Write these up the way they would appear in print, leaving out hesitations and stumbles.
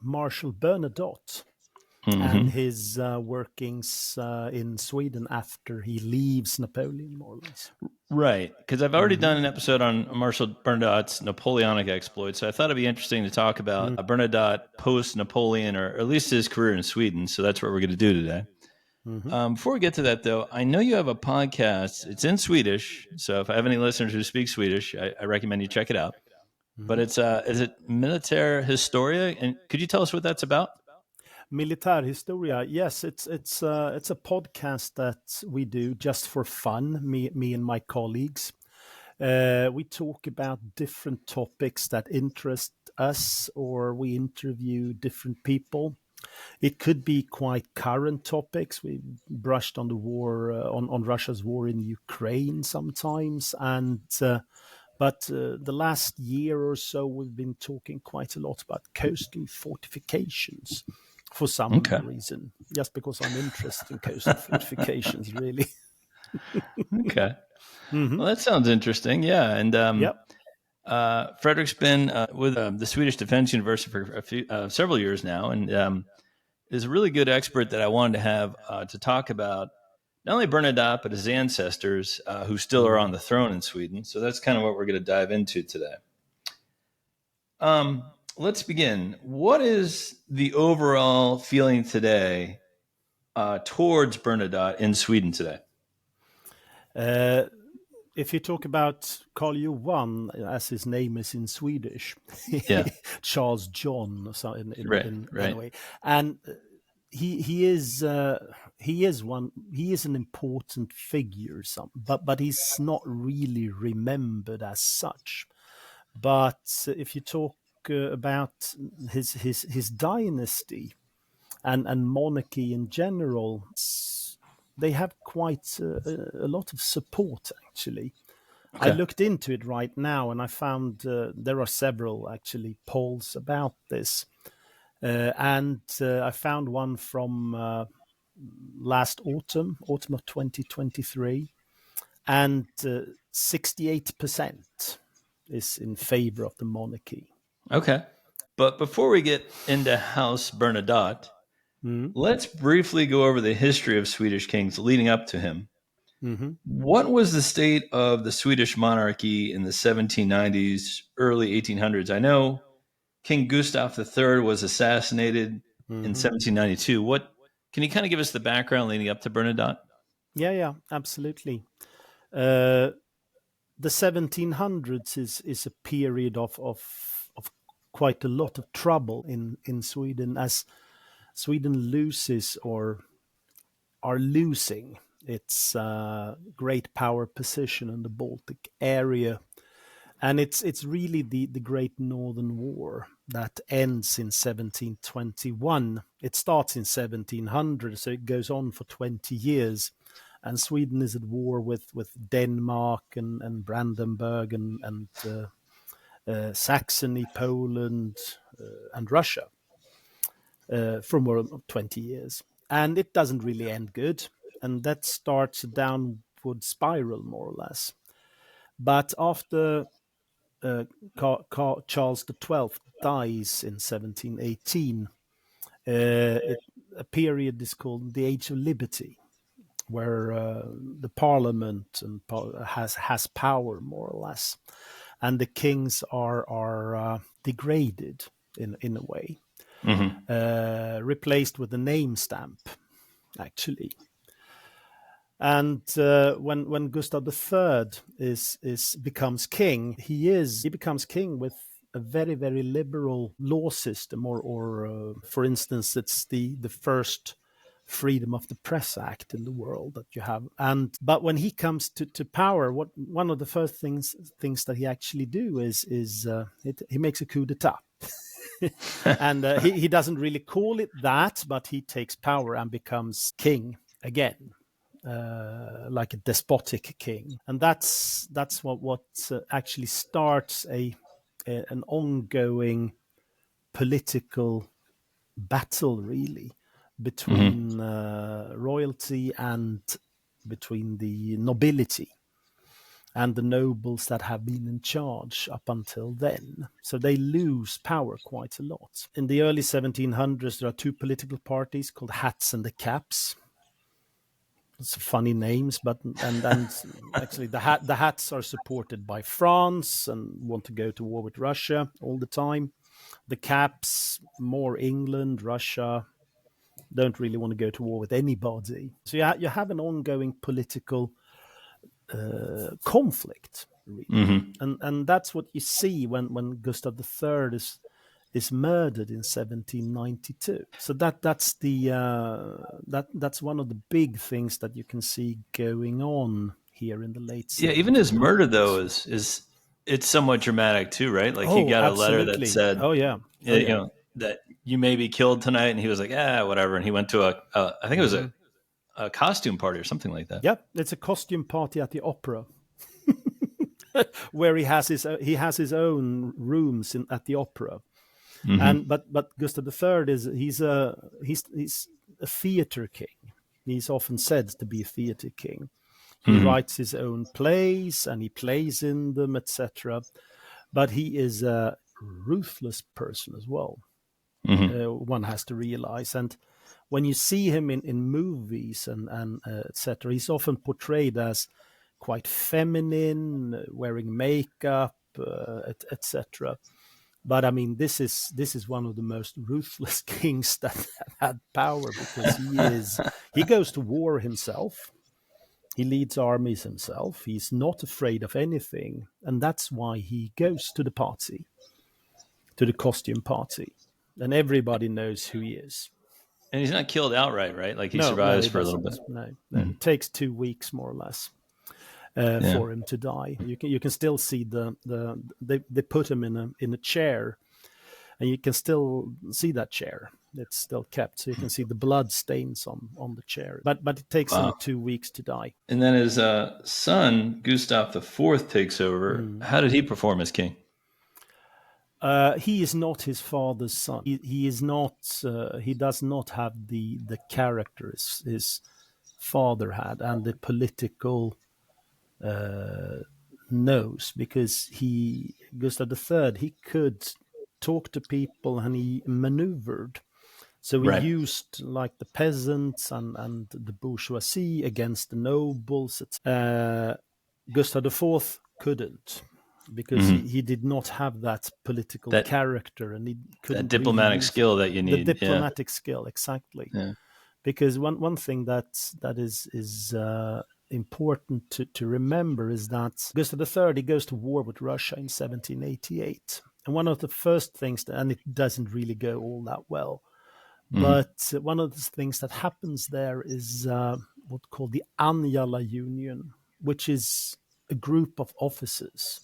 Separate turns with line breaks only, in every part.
Marshal Bernadotte and his workings in Sweden after he leaves Napoleon, more or less.
Right, because I've already done an episode on Marshal Bernadotte's Napoleonic exploits, so I thought it'd be interesting to talk about Bernadotte post-Napoleon, or at least his career in Sweden, so that's what we're going to do today. Before we get to that, though, I know you have a podcast. It's in Swedish, so if I have any listeners who speak Swedish, I recommend you check it out. But it's is it Militär Historia? And could you tell us what that's about?
Militär Historia, yes, it's a podcast that we do just for fun, me and my colleagues. We talk about different topics that interest us, or we interview different people. It could be quite current topics. We brushed on the war, on Russia's war in Ukraine sometimes, and but the last year or so we've been talking quite a lot about coastal fortifications for some reason, just because I'm interested in coastal fortifications, really.
Okay. Well, that sounds interesting. Yeah, and Fredrik's been with the Swedish Defense University for several years now, and is a really good expert that I wanted to have to talk about not only Bernadotte, but his ancestors who still are on the throne in Sweden. So that's kind of what we're going to dive into today. Let's begin. What is the overall feeling today towards Bernadotte in Sweden today?
If you talk about Carl Johan, as his name is in Swedish, Charles John, so in a way, and he is an important figure, but he's not really remembered as such. But if you talk about his dynasty and monarchy in general, they have quite a lot of support, actually. Okay. I looked into it right now, and I found there are several, actually, polls about this. And I found one from last autumn of 2023, and 68% is in favor of the monarchy.
Okay. But before we get into House Bernadotte, let's briefly go over the history of Swedish kings leading up to him. What was the state of the Swedish monarchy in the 1790s, early 1800s? I know King Gustav III was assassinated in 1792. Can you kind of give us the background leading up to Bernadotte?
Yeah, absolutely. The 1700s is a period of quite a lot of trouble in Sweden, as Sweden loses or are losing its great power position in the Baltic area. And it's really the Great Northern War that ends in 1721. It starts in 1700, so it goes on for 20 years. And Sweden is at war with Denmark and Brandenburg and Saxony, Poland, and Russia for more than 20 years. And it doesn't really end good. And that starts a downward spiral, more or less. But after Charles XII dies in 1718, a period is called the Age of Liberty, where the parliament has power, more or less, and the kings are degraded in a way, replaced with a name stamp, actually. And when Gustav III becomes king, he becomes king with a very, very liberal law system, or for instance, it's the first Freedom of the Press Act in the world that you have. But when he comes to power, one of the first things that he actually do is he makes a coup d'état. And he doesn't really call it that, but he takes power and becomes king again. Like a despotic king, and that's what actually starts an ongoing political battle, really, between royalty and between the nobility. and the nobles that have been in charge up until then. So they lose power quite a lot. In the early 1700s, there are two political parties called Hats and the Caps. It's funny names, but and actually the Hats are supported by France and want to go to war with Russia all the time. The Caps, more England, Russia, don't really want to go to war with anybody. So you have an ongoing political conflict, really. And that's what you see when Gustav III is murdered in 1792. So that's one of the big things that you can see going on here in the late 70s.
Yeah, even his murder though is it's somewhat dramatic too, right? Like he got a letter that said, you know, that you may be killed tonight, and he was like, whatever, and he went to I think it was a costume party or something like that.
Yep, it's a costume party at the opera. Where he has his own rooms at the opera. And but Gustav III he's a theater king. He's often said to be a theater king. He writes his own plays and he plays in them, etc. But he is a ruthless person as well. One has to realize. And when you see him in movies and etc., he's often portrayed as quite feminine, wearing makeup, etc. But I mean, this is one of the most ruthless kings that have had power, because he goes to war himself. He leads armies himself. He's not afraid of anything. And that's why he goes to the party, to the costume party. And everybody knows who he is.
And he's not killed outright, right? Like he survives for a little bit.
No. It takes 2 weeks, more or less, for him to die. You can still see they put him in a chair, and you can still see that chair. It's still kept, so you can see the blood stains on the chair. But it takes him 2 weeks to die.
And then his son Gustav IV takes over. How did he perform as king?
He is not his father's son. He is not. He does not have the characters his father had, and the political nose, because Gustav III, he could talk to people and he maneuvered. So he used like the peasants and the bourgeoisie against the nobles. Gustav IV couldn't, because he did not have that political character, and he couldn't.
That diplomatic skill that you need.
The diplomatic skill, exactly. Yeah. Because one thing that is important to remember is that Gustav III, he goes to war with Russia in 1788. And one of the first things, and it doesn't really go all that well, but one of the things that happens there is what's called the Anjala Union, which is a group of officers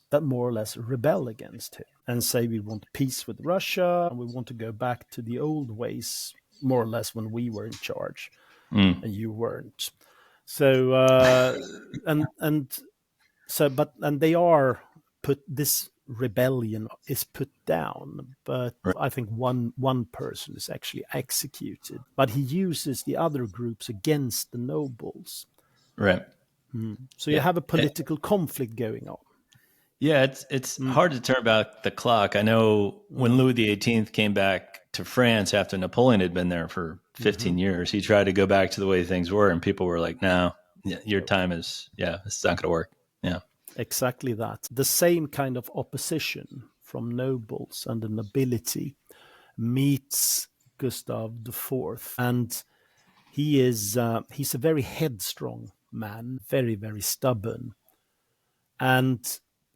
that more or less rebel against him and say, we want peace with Russia and we want to go back to the old ways, more or less, when we were in charge and you weren't. So and they are this rebellion is put down, but I think one person is actually executed, but he uses the other groups against the nobles.
Right.
So you have a political conflict going on.
Yeah, it's hard to turn back the clock. I know when Louis XVIII came back to France after Napoleon had been there for 15 years, he tried to go back to the way things were, and people were like, no, your time is, it's not going to work. Yeah.
Exactly that. The same kind of opposition from nobles and the nobility meets Gustav IV, and he's a very headstrong man, very, very stubborn. And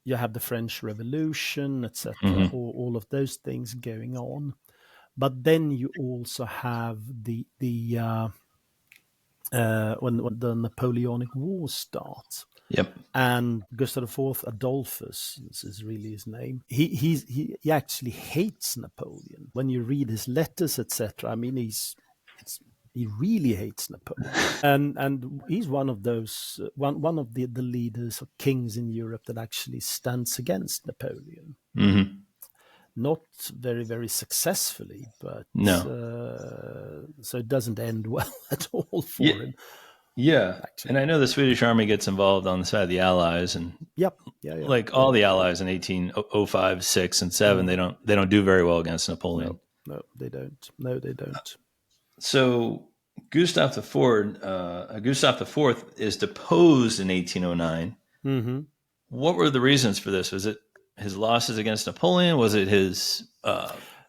you have the French Revolution, etc., all of those things going on. But then you also have when the Napoleonic Wars start.
Yep.
And Gustav IV Adolphus, this is really his name, he actually hates Napoleon. When you read his letters, etc., I mean, he really hates Napoleon. And he's one of those one of the leaders or kings in Europe that actually stands against Napoleon. Not very, very successfully, but
no.
So it doesn't end well at all for him.
Yeah.
actually.
And I know the Swedish army gets involved on the side of the Allies, and
Yep. Yeah.
like all the Allies in 1805, 6, and 7, they don't do very well against Napoleon.
No, they don't. No, they don't.
So Gustav the Fourth is deposed in 1809.
Mm-hmm.
What were the reasons for this? Was it his losses against Napoleon? Was it his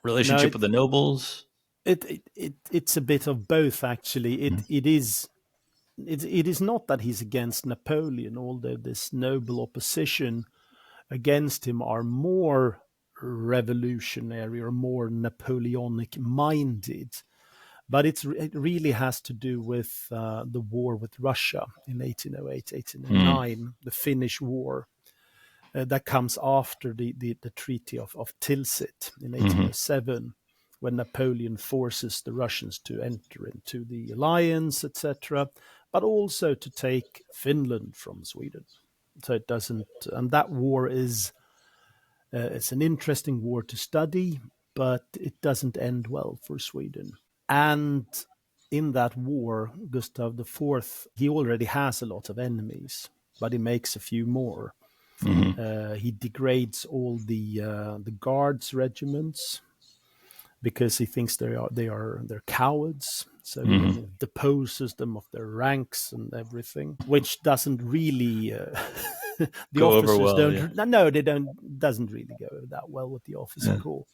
relationship with the nobles?
It's a bit of both, actually. It is not that he's against Napoleon, although this noble opposition against him are more revolutionary or more Napoleonic minded. But it really has to do with the war with Russia in 1808, 1809, the Finnish War. That comes after the Treaty of Tilsit in 1807, when Napoleon forces the Russians to enter into the alliance, etc., but also to take Finland from Sweden. So it doesn't, and that war is it's an interesting war to study, but it doesn't end well for Sweden. And in that war, Gustav IV, he already has a lot of enemies, but he makes a few more. He degrades all the guards regiments because he thinks they're cowards. So he deposes them of their ranks and everything, which doesn't really the
go
officers
over well.
don't. No, they don't. Doesn't really go that well with the officer corps.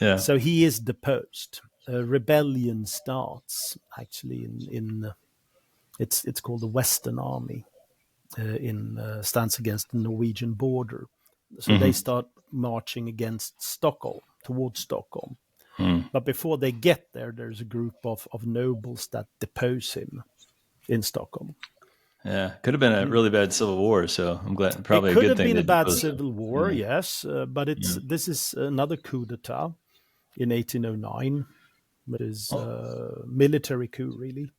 Yeah.
So he is deposed. A rebellion starts actually in it's called the Western Army. Stands against the Norwegian border. So they start marching against Stockholm, towards Stockholm. But before they get there, there's a group of nobles that depose him in Stockholm.
Yeah, could have been a really bad civil war, so I'm glad. Probably
It
a
could
good
have
thing.
been a bad civil war, yes, but this is another coup d'etat in 1809. It is a military coup, really.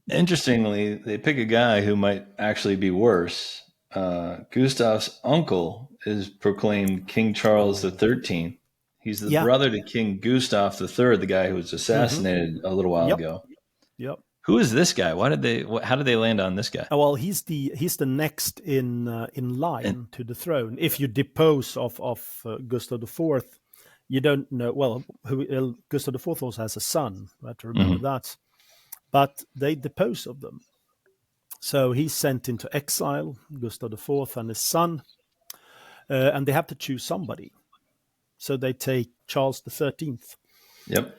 Interestingly, they pick a guy who might actually be worse. Gustav's uncle is proclaimed King Charles XIII. He's the brother to King Gustav III, the guy who was assassinated a little while ago.
Yep.
Who is this guy? How did they land on this guy?
Well, he's the next in line to the throne. If you depose of Gustav IV, you don't know. Well, Gustav IV also has a son. I have to remember that. But they depose of them. So he's sent into exile, Gustav IV and his son, and they have to choose somebody. So they take Charles XIII.
Yep.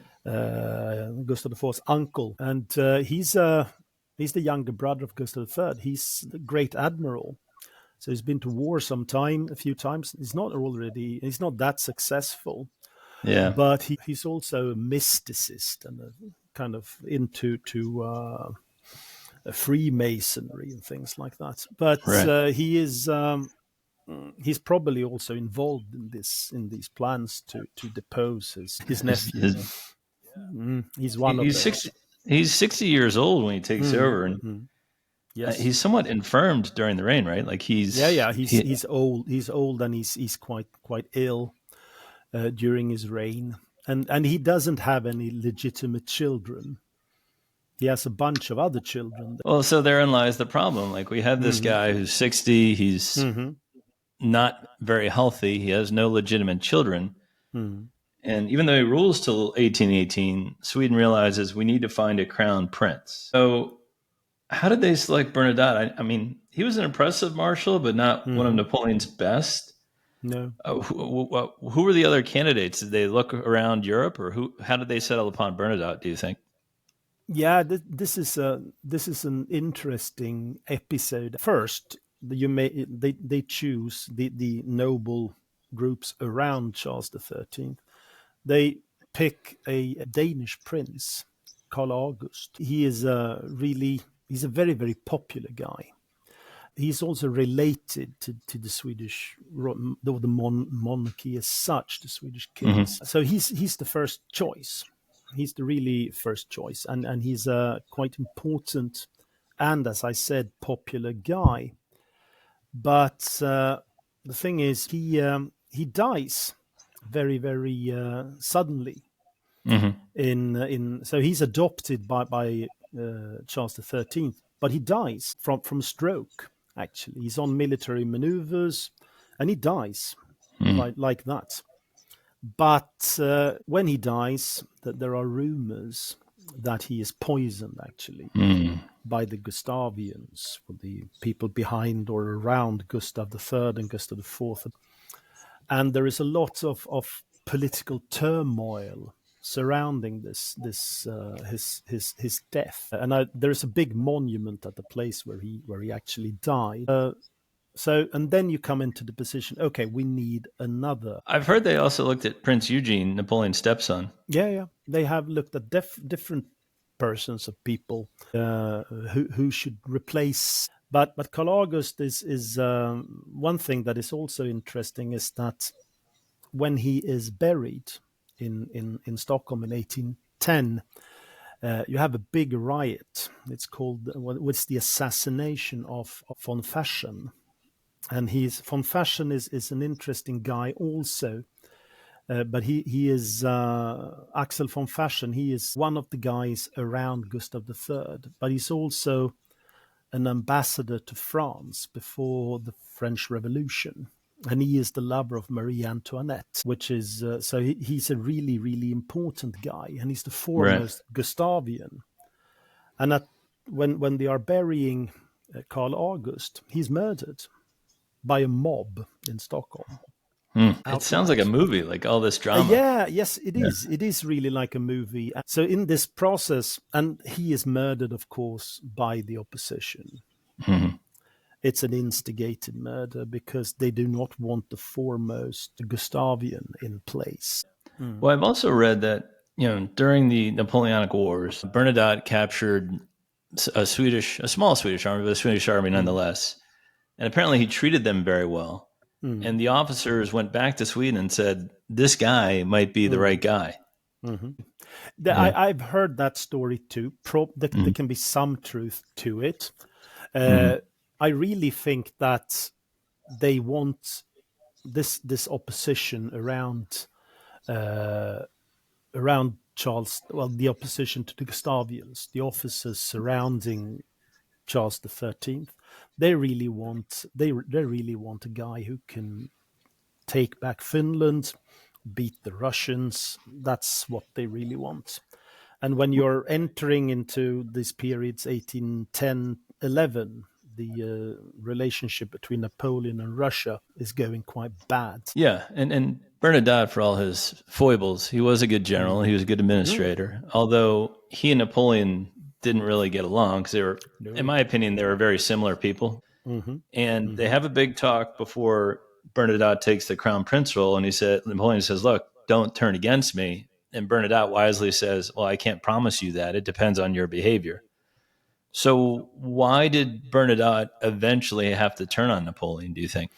Gustav IV's uncle, and he's the younger brother of Gustav III. He's the great admiral, so he's been to war a few times. He's not that successful, but he's also a mysticist and kind of into Freemasonry and things like that. But he is. He's probably also involved in these plans to depose his nephew. He's one of those.
He's 60 years old when he takes over, and
yes,
he's somewhat infirmed during the reign, right? Like he's
old. He's old, and he's quite ill during his reign, and he doesn't have any legitimate children. He has a bunch of other children.
Well, so therein lies the problem. Like we have this guy who's 60. He's not very healthy. He has no legitimate children. And even though he rules till 1818, Sweden realizes we need to find a crown prince. So how did they select Bernadotte? I mean, he was an impressive marshal, but not one of Napoleon's best.
No.
Who were the other candidates? Did they look around Europe, or how did they settle upon Bernadotte, do you think?
Yeah, this is an interesting episode. First, they choose the noble groups around Charles XIII. They pick a Danish prince, Carl August. He is he's a very, very popular guy. He's also related to the Swedish, the monarchy as such, the Swedish kings. So he's the first choice. He's the really first choice, and he's a quite important and, as I said, popular guy. But the thing is, he dies very, very suddenly. So he's adopted by Charles XIII but he dies from stroke. Actually, he's on military maneuvers, and he dies like that. But when he dies, there are rumors that he is poisoned, actually, by the Gustavians, the people behind or around Gustav III and Gustav IV. And there is a lot of political turmoil surrounding his death. And there is a big monument at the place where he actually died. And then you come into the position, okay, we need another.
I've heard they also looked at Prince Eugene, Napoleon's stepson.
Yeah. They have looked at different persons of people who should replace. But Carl August is one thing that is also interesting is that when he is buried in Stockholm in 1810, you have a big riot. It's called what's the assassination of von Fersen. And von Fersen is an interesting guy also, but he is Axel von Fersen. He is one of the guys around Gustav III, but he's also an ambassador to France before the French Revolution, and he is the lover of Marie Antoinette, which is so he's a really, really important guy, and he's the foremost Gustavian. And when they are burying Carl August, he's murdered by a mob in Stockholm.
It sounds like a movie, like all this drama.
Yes, it is. It is really like a movie. So in this process, and he is murdered, of course, by the opposition. It's an instigated murder because they do not want the foremost Gustavian in place.
Well, I've also read that, during the Napoleonic Wars, Bernadotte captured a small Swedish army, but a Swedish army nonetheless. And apparently he treated them very well. And the officers went back to Sweden and said, this guy might be the right guy.
I've heard that story too. There can be some truth to it. I really think that they want this opposition around Charles, the opposition to the Gustavians, the officers surrounding Charles XIII. They really want a guy who can take back Finland, beat the Russians. That's what they really want. And when you're entering into these periods, 1810, 11, the relationship between Napoleon and Russia is going quite bad.
Yeah, and Bernadotte, for all his foibles, he was a good general. He was a good administrator. Although he and Napoleon didn't really get along because they were, in my opinion, they were very similar people. And they have a big talk before Bernadotte takes the crown prince role, and Napoleon says, "Look, don't turn against me." And Bernadotte wisely says, "Well, I can't promise you that. It depends on your behavior." So why did Bernadotte eventually have to turn on Napoleon, do you think?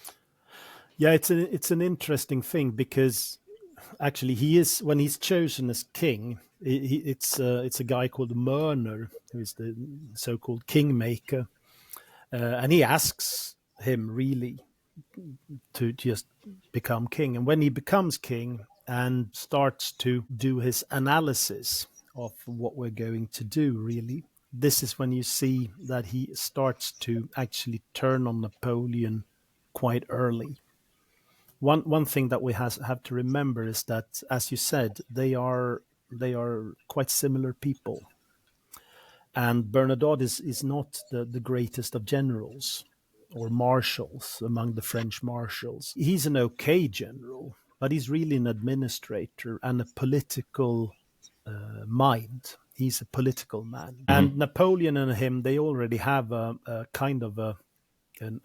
Yeah, it's an interesting thing because actually when he's chosen as king, it's a guy called Mörner who is the so-called kingmaker, and he asks him really to just become king. And when he becomes king and starts to do his analysis of what we're going to do, really, this is when you see that he starts to actually turn on Napoleon quite early. One thing that we have to remember is that, as you said, they are quite similar people. And Bernadotte is not the greatest of generals or marshals among the French marshals. He's an okay general, but he's really an administrator and a political mind. He's a political man. And Napoleon and him, they already have a kind of a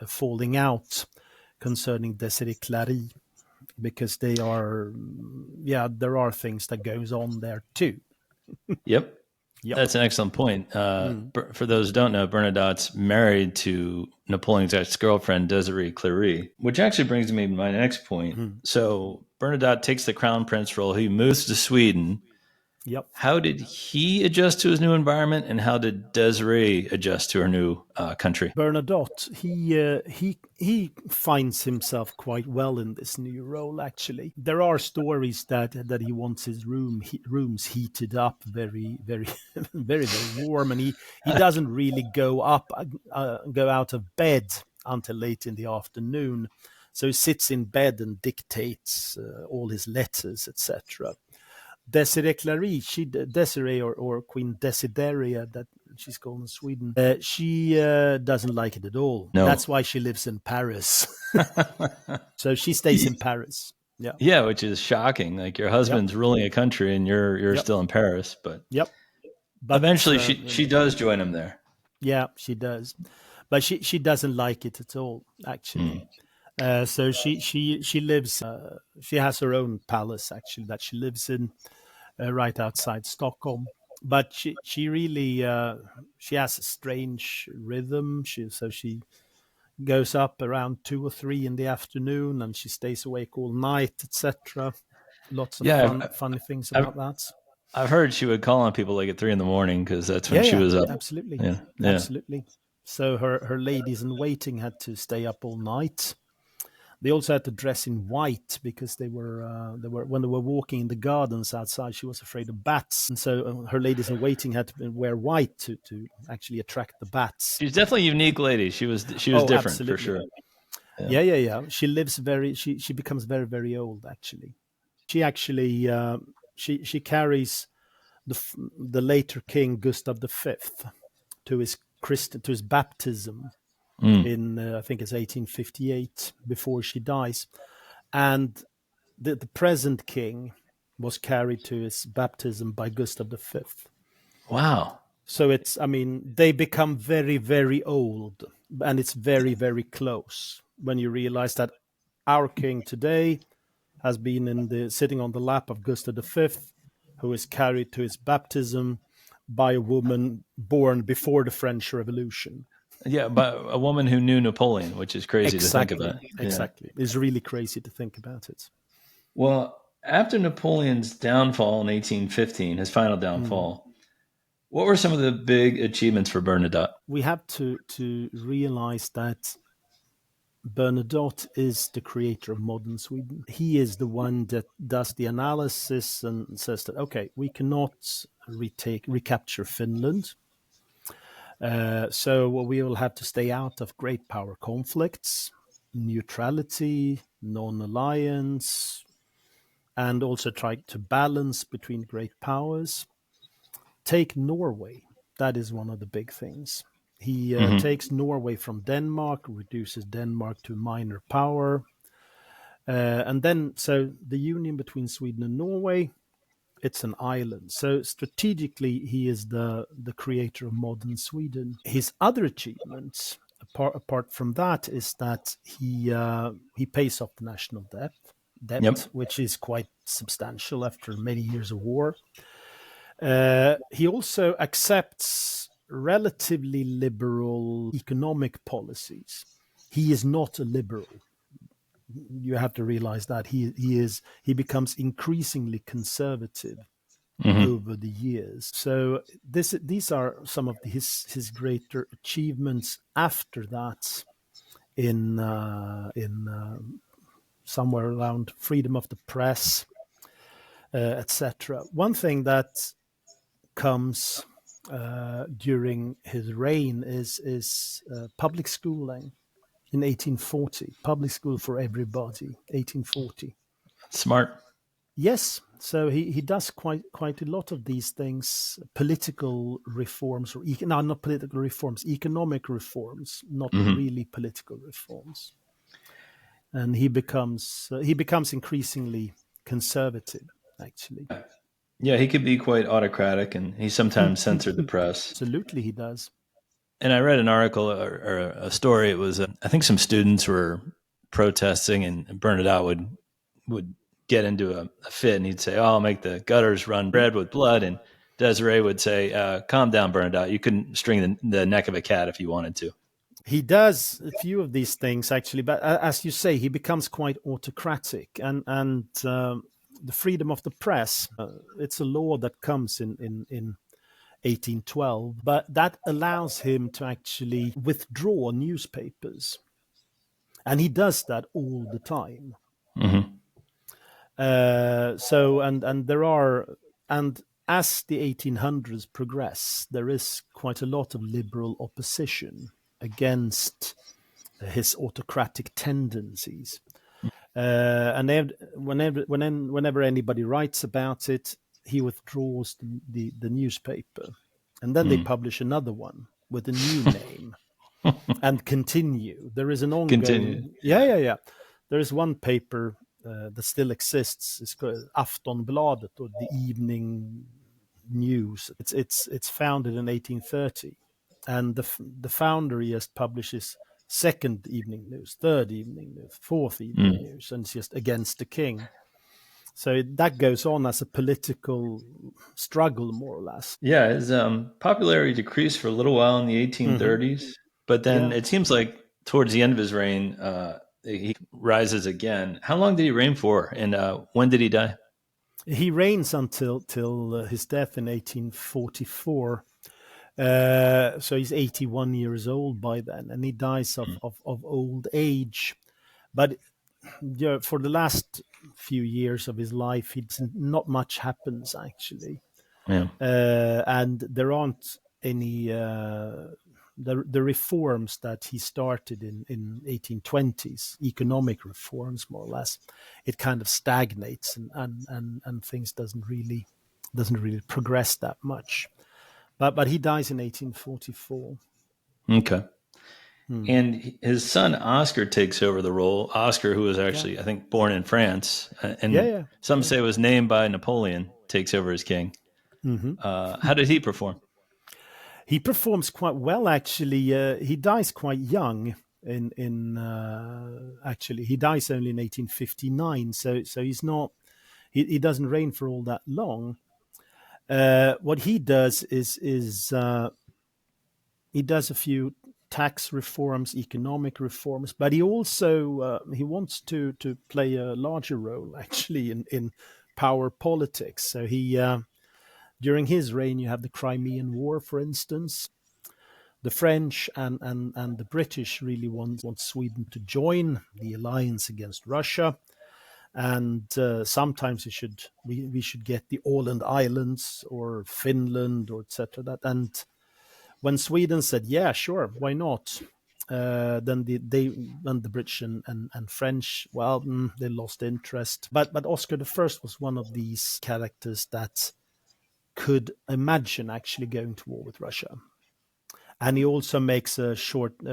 falling out concerning Desiree Clary, because there are things that goes on there too.
Yep. That's an excellent point. For those who don't know, Bernadotte's married to Napoleon's ex-girlfriend, Desiree Clary, which actually brings me to my next point. So Bernadotte takes the crown prince role. He moves to Sweden.
Yep.
How did he adjust to his new environment, and how did Desiree adjust to her new country?
Bernadotte, he finds himself quite well in this new role. Actually, there are stories that he wants his rooms heated up very, very, very, very warm, and he doesn't really go out of bed until late in the afternoon. So he sits in bed and dictates all his letters, etc. Desiree or Queen Desideria, that she's called in Sweden, she doesn't like it at all.
No.
That's why she lives in Paris. So she stays in Paris. Yeah.
Yeah, which is shocking. Like your husband's ruling a country and you're still in Paris, but
But
eventually she does join him there.
Yeah, she does. But she doesn't like it at all, actually. So she lives. She has her own palace, actually, that she lives in, right outside Stockholm. But she really she has a strange rhythm. She goes up around 2 or 3 in the afternoon, and she stays awake all night, etc. Lots of funny things about that.
I've heard she would call on people like at 3 a.m. because that's when she was up.
Absolutely,
yeah.
Absolutely. So her ladies in waiting had to stay up all night. They also had to dress in white because they were when they were walking in the gardens outside. She was afraid of bats, and so her ladies in waiting had to wear white to actually attract the bats.
She's definitely a unique lady. She was different, absolutely. For sure.
Yeah. She lives she becomes very, very old. Actually, she actually she carries the later king Gustav V to his baptism. In I think it's 1858, before she dies, and the present king was carried to his baptism by Gustav V.
Wow!
So they become very, very old, and it's very, very close when you realize that our king today has been sitting on the lap of Gustav V, who is carried to his baptism by a woman born before the French Revolution.
Yeah, but a woman who knew Napoleon, which is crazy to think about.
Exactly. It's really crazy to think about it.
Well, after Napoleon's downfall in 1815, his final downfall, what were some of the big achievements for Bernadotte?
We have to realize that Bernadotte is the creator of modern Sweden. He is the one that does the analysis and says that, okay, we cannot recapture Finland. So we will have to stay out of great power conflicts, neutrality, non-alliance, and also try to balance between great powers. Take Norway. That is one of the big things. He takes Norway from Denmark, reduces Denmark to minor power. And then, so the union between Sweden and Norway, it's an island. So strategically, he is the creator of modern Sweden. His other achievements, apart from that, is that he pays off the national debt, which is quite substantial after many years of war. He also accepts relatively liberal economic policies. He is not a liberal. You have to realize that he becomes increasingly conservative over the years. So these are some of his greater achievements after that in somewhere around freedom of the press, etc. One thing that comes during his reign is public schooling. In 1840, public school for everybody, 1840.
Smart.
Yes, so he does quite a lot of these things, political reforms, not political reforms, economic reforms, not really political reforms. And he becomes increasingly conservative, actually.
Yeah, he could be quite autocratic, and he sometimes censored the press.
Absolutely, he does.
And I read an article or a story. It was, I think some students were protesting, and Bernadotte would get into a fit, and he'd say, "Oh, I'll make the gutters run red with blood." And Desiree would say, "Calm down, Bernadotte. You couldn't string the neck of a cat if you wanted to."
He does a few of these things, actually, but as you say, he becomes quite autocratic, and the freedom of the press. It's a law that comes in 1812, but that allows him to actually withdraw newspapers, and he does that all the time.
Mm-hmm.
And as the 1800s progress, there is quite a lot of liberal opposition against his autocratic tendencies. And whenever anybody writes about it, he withdraws the newspaper, and then they publish another one with a new name and continue. There is an ongoing.
Continue.
Yeah. There is one paper that still exists. It's called Aftonbladet, or the Evening News. It's founded in 1830, and the founder just publishes second evening news, third evening news, fourth evening news, and it's just against the king. So that goes on as a political struggle, more or less.
Yeah, his popularity decreased for a little while in the 1830s, but then it seems like towards the end of his reign, he rises again. How long did he reign for, and when did he die?
He reigns until his death in 1844. So he's 81 years old by then, and he dies of old age. But for the last few years of his life, not much happens, actually.
Yeah.
And there aren't any the reforms that he started in 1820s, economic reforms, more or less. It kind of stagnates, and things doesn't really progress that much. But he dies in 1844.
Okay. And his son Oscar takes over the role. Oscar, who was actually, I think, born in France, and some say was named by Napoleon, takes over as king.
Mm-hmm.
How did he perform?
He performs quite well, actually. He dies quite young. Actually, he dies only in 1859. So he's not. He doesn't reign for all that long. What he does is he does a few tax reforms, economic reforms, but he also he wants to play a larger role, actually, in power politics. So he during his reign, you have the Crimean War, for instance. The French and the British really want Sweden to join the alliance against Russia. And sometimes we should get the Åland Islands or Finland or etc. And when Sweden said, "Yeah, sure, why not?" Then the British and French, well, they lost interest. But Oscar I was one of these characters that could imagine actually going to war with Russia. And he also makes a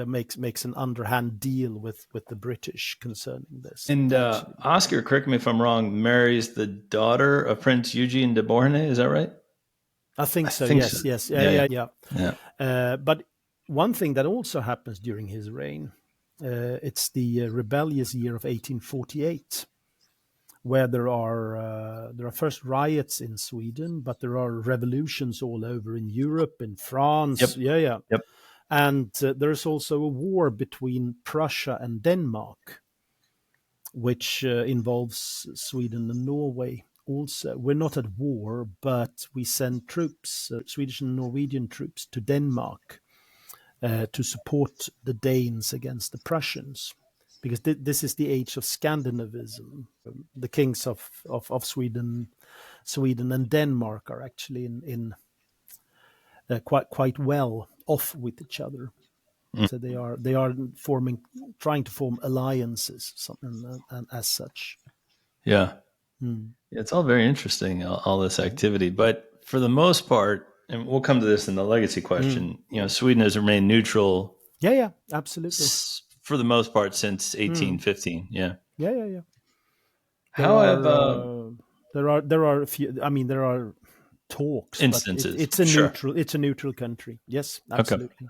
makes an underhand deal with the British concerning this.
And Oscar, correct me if I'm wrong, marries the daughter of Prince Eugene de Beauharnais. Is that right?
I think so. Yes. Yeah. But one thing that also happens during his reign, it's the rebellious year of 1848, where there are first riots in Sweden, but there are revolutions all over in Europe, in France.
Yep.
And there's also a war between Prussia and Denmark, which involves Sweden and Norway also. We're not at war, but we send troops, Swedish and Norwegian troops, to Denmark to support the Danes against the Prussians. Because this is the age of Scandinavism. The kings of Sweden and Denmark are actually in quite well off with each other. So they are trying to form alliances, something and as such.
Yeah, it's all very interesting, all this activity. But for the most part, and we'll come to this in the legacy question. Sweden has remained neutral.
Yeah, absolutely.
For the most part, since 1815. Yeah.
How have there are a few? I mean, there are talks,
instances.
But it's a neutral country. Yes, absolutely.
Okay.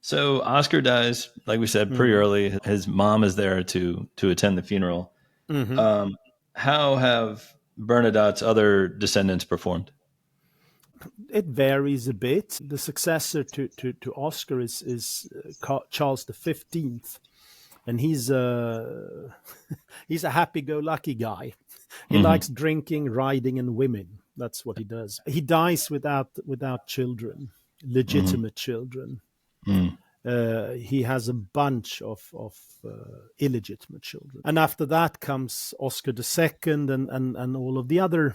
So Oscar dies, like we said, pretty early. His mom is there to attend the funeral. How have Bernadotte's other descendants performed?
It varies a bit. The successor to Oscar is Charles XV, and he's a happy-go-lucky guy. He likes drinking, riding, and women. That's what he does. He dies without children, legitimate children. He has a bunch of illegitimate children. And after that comes Oscar II and all of the other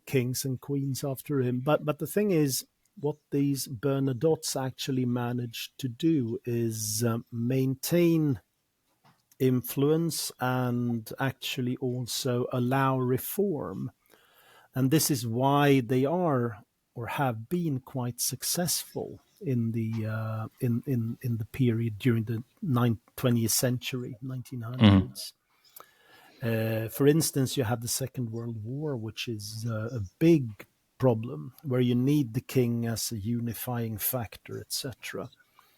kings and queens after him. But the thing is, what these Bernadottes actually managed to do is maintain influence and actually also allow reform. And this is why they are or have been quite successful in the in the period during the 20th century, 1900s. For instance, you have the Second World War, which is a big problem, where you need the king as a unifying factor, etc.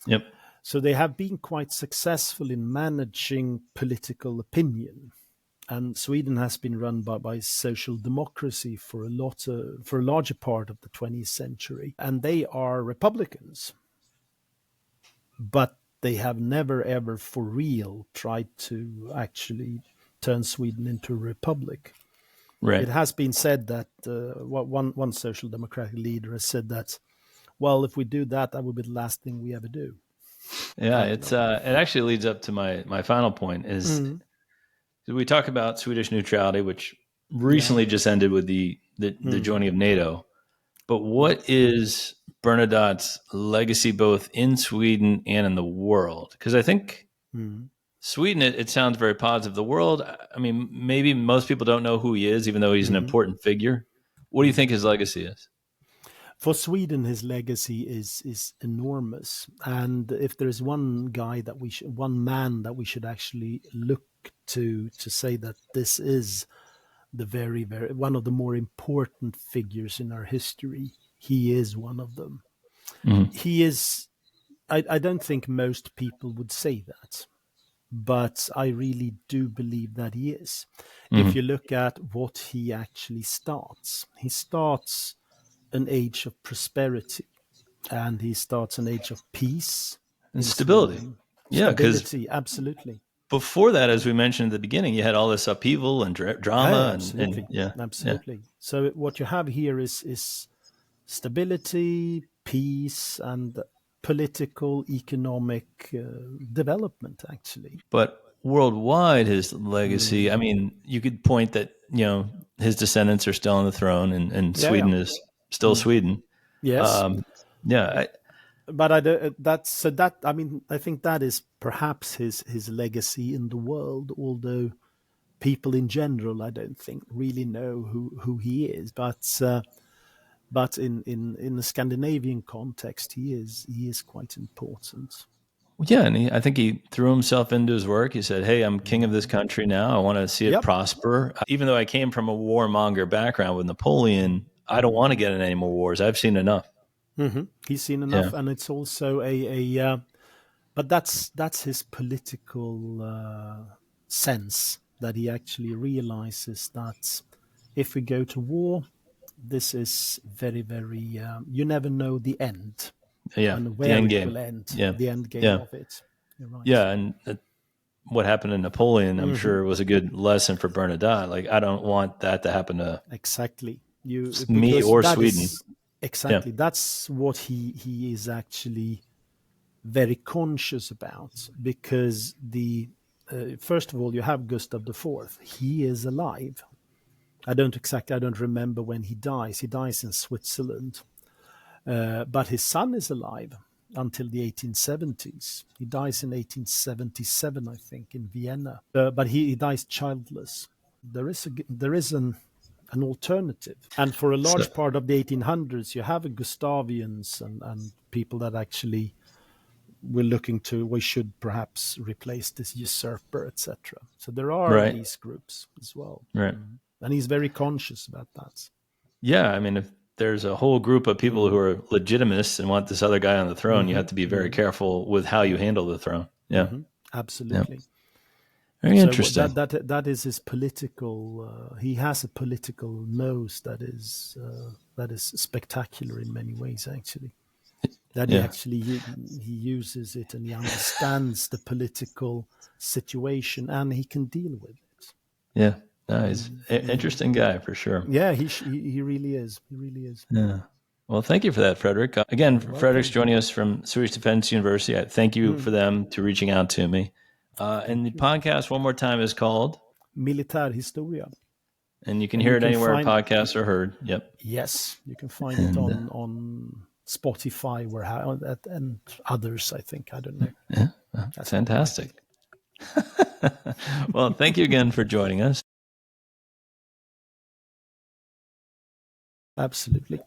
Yep.
So they have been quite successful in managing political opinion. And Sweden has been run by social democracy for a larger part of the 20th century. And they are Republicans. But they have never, ever for real tried to actually turn Sweden into a republic.
Right.
It has been said that one social democratic leader has said that, well, if we do that, that will be the last thing we ever do.
Yeah, it actually leads up to my final point is we talk about Swedish neutrality, which recently just ended with the joining of NATO. But what is Bernadotte's legacy both in Sweden and in the world? Because I think Sweden, it sounds very positive. The world, I mean, maybe most people don't know who he is, even though he's an important figure. What do you think his legacy is?
For Sweden, his legacy is enormous. And if there's one man that we should actually look to say that this is the very, very one of the more important figures in our history, he is one of them. He is. I don't think most people would say that, but I really do believe that he is. If you look at what he actually starts, he starts an age of prosperity, and he starts an age of peace
and stability.
Sweden.
Yeah,
stability, absolutely.
Before that, as we mentioned at the beginning, you had all this upheaval and drama.
Absolutely.
Absolutely.
So what you have here is stability, peace, and political, economic development, actually.
But worldwide, his legacy, I mean, you could point that, his descendants are still on the throne and Sweden is still Sweden.
Yes. But I think that is perhaps his legacy in the world, although people in general, I don't think really know who he is. But in the Scandinavian context, he is quite important.
Yeah, and I think he threw himself into his work. He said, "Hey, I'm king of this country now. I want to see it prosper." Even though I came from a warmonger background with Napoleon, I don't want to get in any more wars. I've seen enough.
He's seen enough, and it's also but that's his political sense, that he actually realizes that if we go to war, this is very, very. You never know the end. And where it will end. The end game of it. You're right.
Yeah, and what happened to Napoleon, I'm sure, was a good lesson for Bernadotte. Like, I don't want that to happen to me or Sweden.
Exactly. That's what he is actually very conscious about, because first of all, you have Gustav IV. He is alive. I don't remember when he dies. He dies in Switzerland. But his son is alive until the 1870s. He dies in 1877, I think, in Vienna. But he dies childless. There is an alternative. And for a large part of the 1800s, you have Gustavians and people that actually were looking to, we should perhaps replace this usurper, etc. So there are these groups as well.
Right.
And he's very conscious about that.
Yeah, I mean, if there's a whole group of people who are legitimists and want this other guy on the throne, you have to be very careful with how you handle the throne. Yeah,
absolutely.
Yeah. Very interesting.
That is his political. He has a political nose that is spectacular in many ways. Actually, that he uses it, and he understands the political situation, and he can deal with it.
Yeah. Nice. Interesting guy for sure.
Yeah, he really is. He really is.
Yeah. Well, thank you for that, Fredrik. Again, Fredrik's joining us from Swedish Defense University. I thank you for them to reaching out to me. And the podcast, one more time, is called
Militärhistoria.
And you can hear it anywhere podcasts are heard. Yep.
Yes, you can find it on Spotify and others, I think. I don't know.
Yeah, that's fantastic. Well, thank you again for joining us.
Absolutely.